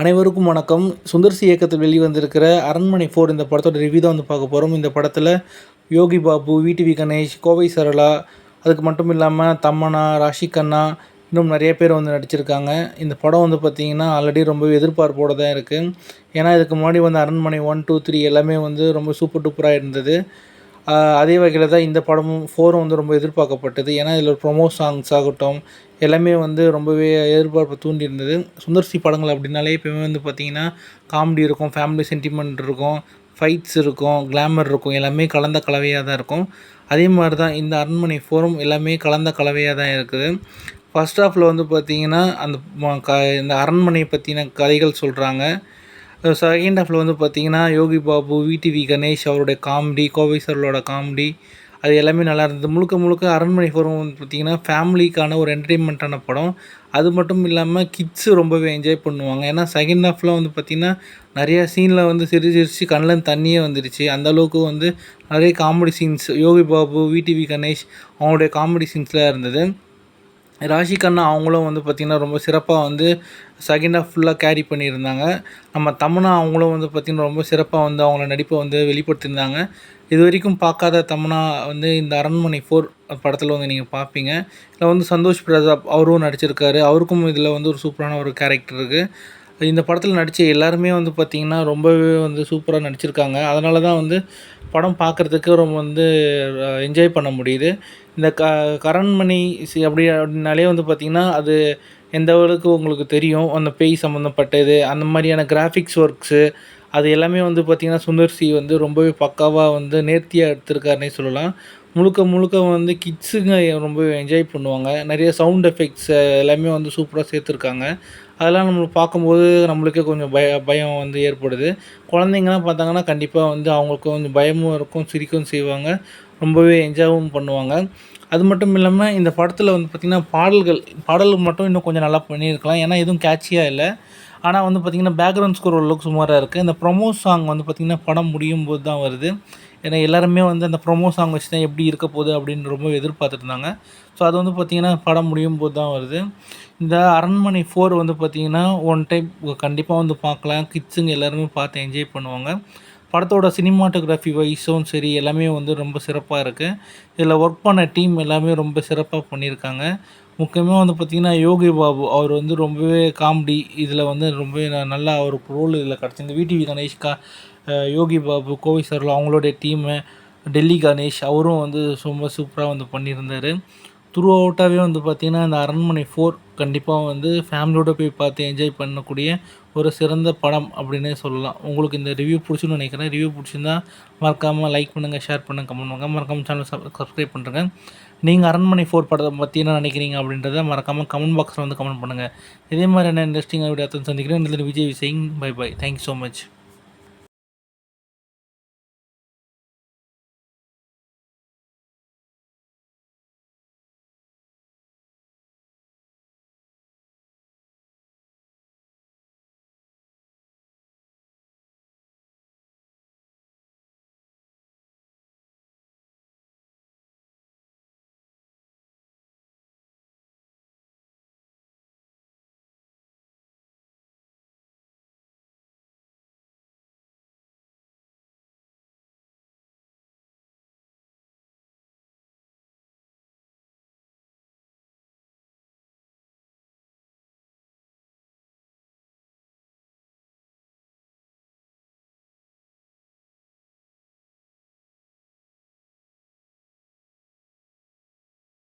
அனைவருக்கும் வணக்கம். சுந்தர் சி இயக்கத்தில் வெளிவந்திருக்கிற அரண்மனை 4 இந்த படத்தோட ரிவ்யூ தான் பார்க்க போகிறோம். இந்த படத்தில் யோகி பாபு, விடிவி கணேஷ், கோவை சரளா, அதுக்கு மட்டும் இல்லாமல் தமன்னா, ராஷி கண்ணா, இன்னும் நிறைய பேர் நடிச்சிருக்காங்க. இந்த படம் பார்த்திங்கன்னா ஆல்ரெடி ரொம்ப எதிர்பார்ப்போடு தான் இருக்குது. ஏன்னா இதுக்கு முன்னாடி அரண்மனை 1, 2, 3 எல்லாமே ரொம்ப சூப்பர் டூப்பராக இருந்தது. அதே வகையில் தான் இந்த படமும் 4 ரொம்ப எதிர்பார்க்கப்பட்டது. ஏன்னா இதில் ப்ரொமோ சாங்ஸ் ஆகட்டும் எல்லாமே ரொம்பவே எதிர்பார்ப்பு தூண்டியிருந்தது. சுந்தர் சி படங்கள் அப்படின்னாலே எப்போயுமே பார்த்திங்கன்னா காமெடி இருக்கும், ஃபேமிலி சென்டிமெண்ட் இருக்கும், ஃபைட்ஸ் இருக்கும், கிளாமர் இருக்கும், எல்லாமே கலந்த கலவையாக தான் இருக்கும். அதே மாதிரி தான் இந்த அரண்மனை 4 எல்லாமே கலந்த கலவையாக தான் இருக்குது. ஃபர்ஸ்ட் ஹாஃபில் பார்த்திங்கன்னா இந்த அரண்மனையை பற்றின கதைகள் சொல்கிறாங்க. செகண்ட் ஹாஃபில் பார்த்திங்கன்னா யோகி பாபு, விடிவி கணேஷ் அவருடைய காமெடி, கோவை சரளோட காமெடி அது எல்லாமே நல்லா இருந்தது. முழுக்க முழுக்க அரண்மனை 4 பார்த்திங்கன்னா ஃபேமிலிக்கான ஒரு என்டர்டெயின்மெண்ட்டான படம். அது மட்டும் இல்லாமல் கிட்ஸு ரொம்பவே என்ஜாய் பண்ணுவாங்க. ஏன்னா செகண்ட் ஹாஃபில் பார்த்திங்கன்னா நிறையா சீனில் சிரிச்சு கண்ணில் தண்ணியே வந்துடுச்சு. அந்தளவுக்கு நிறைய comedy scenes Yogi Babu, VTV Ganesh அவங்களுடைய காமெடி சீன்ஸ்லாம் இருந்தது. ராஷி கண்ணா அவங்களும் பார்த்திங்கன்னா ரொம்ப சிறப்பாக செகண்ட் ஹாஃப் ஃபுல்லாக கேரி பண்ணியிருந்தாங்க. நம்ம தமன்னா அவங்களும் பார்த்திங்கன்னா ரொம்ப சிறப்பாக அவங்கள நடிப்பை வெளிப்படுத்தியிருந்தாங்க. இது வரைக்கும் பார்க்காத தமன்னா இந்த அரண்மனை 4 படத்தில் நீங்கள் பார்ப்பீங்க. இதில் சந்தோஷ் பிரதாப் அவரும் நடிச்சிருக்காரு. அவருக்கும் இதில் ஒரு சூப்பரான ஒரு கேரக்டர் இருக்குது. இந்த படத்தில் நடித்த எல்லாருமே பார்த்திங்கன்னா ரொம்பவே சூப்பராக நடிச்சிருக்காங்க. அதனால தான் படம் பார்க்குறதுக்கு ரொம்ப என்ஜாய் பண்ண முடியுது. இந்த அரண்மனை அப்படின்னாலே பார்த்திங்கன்னா அது எந்த அளவுக்கு உங்களுக்கு தெரியும். அந்த பேய் சம்மந்தப்பட்டது அந்த மாதிரியான கிராஃபிக்ஸ் ஒர்க்ஸு அது எல்லாமே பார்த்திங்கன்னா சுந்தர் சி ரொம்பவே பக்காவாக நேர்த்தியாக எடுத்திருக்காருன்னே சொல்லலாம். முழுக்க முழுக்க கிட்ஸுங்க ரொம்பவே என்ஜாய் பண்ணுவாங்க. நிறைய சவுண்ட் எஃபெக்ட்ஸ் எல்லாமே சூப்பராக சேர்த்துருக்காங்க. அதெல்லாம் நம்மளுக்கு பார்க்கும்போது நம்மளுக்கே கொஞ்சம் பயம் ஏற்படுது. குழந்தைங்கலாம் பார்த்தாங்கன்னா கண்டிப்பாக அவங்களுக்கு கொஞ்சம் பயமும் இருக்கும், சிரிக்கவும் செய்வாங்க, ரொம்பவே என்ஜாயும் பண்ணுவாங்க. அது மட்டும் இல்லாமல் இந்த படத்தில் பார்த்திங்கன்னா பாடல்கள் மட்டும் இன்னும் கொஞ்சம் நல்லா பண்ணியிருக்கலாம். ஏன்னா எதுவும் கேட்சியாக இல்லை. ஆனால் பார்த்திங்கன்னா பேக்ரவுண்ட் ஸ்கோர் ஓரளவுக்கு சுமாராக இருக்குது. இந்த ப்ரொமோ சாங் பார்த்திங்கன்னா படம் முடியும் போது தான் வருது. ஏன்னா எல்லாருமே அந்த ப்ரொமோ சாங் வச்சு தான் எப்படி இருக்க போகுது அப்படின்னு ரொம்ப எதிர்பார்த்துருந்தாங்க. ஸோ அது பார்த்திங்கன்னா படம் முடியும் போது தான் வருது. இந்த அரண்மனை 4 பார்த்திங்கன்னா ஒன் டைம் கண்டிப்பாக பார்க்கலாம். கிட்ஸுங்க எல்லாருமே பார்த்து என்ஜாய் பண்ணுவாங்க. படத்தோட சினிமாட்டோகிராஃபி வைஸும் சரி எல்லாமே ரொம்ப சிறப்பாக இருக்குது. இதில் ஒர்க் பண்ண டீம் எல்லாமே ரொம்ப சிறப்பாக பண்ணியிருக்காங்க. முக்கியமாக பார்த்திங்கன்னா யோகி பாபு அவர் ரொம்பவே காமெடி இதில் ரொம்பவே நல்லா அவருக்கு ரோல் இதில் கிடச்சி. இந்த விடிவி கணேஷ், யோகி பாபு, கோவை சரளா அவங்களுடைய டீமு, டெல்லி கணேஷ் அவரும் ரொம்ப சூப்பராக பண்ணியிருந்தார். த்ரூ அவுட்டாகவே பார்த்திங்கன்னா இந்த அரண்மனை 4 கண்டிப்பாக ஃபேமிலியோடு போய் பார்த்து என்ஜாய் பண்ணக்கூடிய ஒரு சிறந்த படம் அப்படின்னே சொல்லலாம். உங்களுக்கு இந்த ரிவ்யூ பிடிச்சுன்னு நினைக்கிறேன். ரிவ்யூ பிடிச்சிருந்தா மறக்காமல் லைக் பண்ணுங்கள், ஷேர் பண்ணுங்கள், கமெண்ட் பண்ணுங்கள். மறக்காமல் சேனல் சப்ஸ்கிரைப் பண்ணுறேங்க. நீங்கள் அரண்மனை 4 படத்தை பற்றி என்ன நினைக்கிறீங்க அப்படின்றத மறக்காமல் கமெண்ட் பாக்ஸில் கமெண்ட் பண்ணுங்கள். இதே மாதிரியான இன்ட்ரெஸ்டிங்காக வீடியோ சந்திக்கிறேன். Vijay Vijay bye bye. Thank you so much.